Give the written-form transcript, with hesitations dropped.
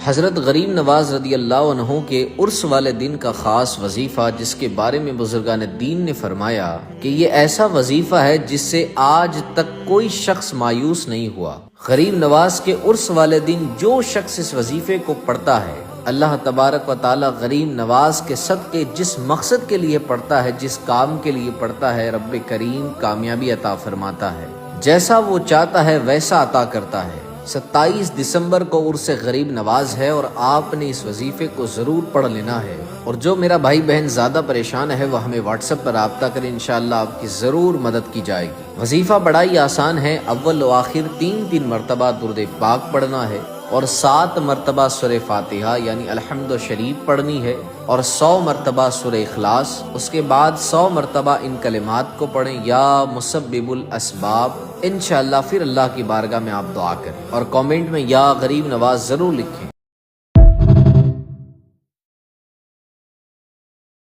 حضرت غریب نواز رضی اللہ عنہ کے عرس والے دن کا خاص وظیفہ، جس کے بارے میں بزرگان دین نے فرمایا کہ یہ ایسا وظیفہ ہے جس سے آج تک کوئی شخص مایوس نہیں ہوا۔ غریب نواز کے عرس والے دن جو شخص اس وظیفے کو پڑھتا ہے، اللہ تبارک و تعالی غریب نواز کے صدقے جس مقصد کے لیے پڑھتا ہے، جس کام کے لیے پڑھتا ہے، رب کریم کامیابی عطا فرماتا ہے۔ جیسا وہ چاہتا ہے ویسا عطا کرتا ہے۔ 27 دسمبر کو عرس غریب نواز ہے اور آپ نے اس وظیفے کو ضرور پڑھ لینا ہے۔ اور جو میرا بھائی بہن زیادہ پریشان ہے وہ ہمیں واٹس ایپ پر رابطہ کریں، انشاءاللہ آپ کی ضرور مدد کی جائے گی۔ وظیفہ بڑا ہی آسان ہے، اول و آخر 3 مرتبہ درود پاک پڑھنا ہے اور 7 مرتبہ سورہ فاتحہ یعنی الحمد شریف پڑھنی ہے اور 100 مرتبہ سورہ اخلاص۔ اس کے بعد 100 مرتبہ ان کلمات کو پڑھیں، یا مسبب الاسباب۔ انشاءاللہ پھر اللہ کی بارگاہ میں آپ دعا کریں اور کامنٹ میں یا غریب نواز ضرور لکھیں۔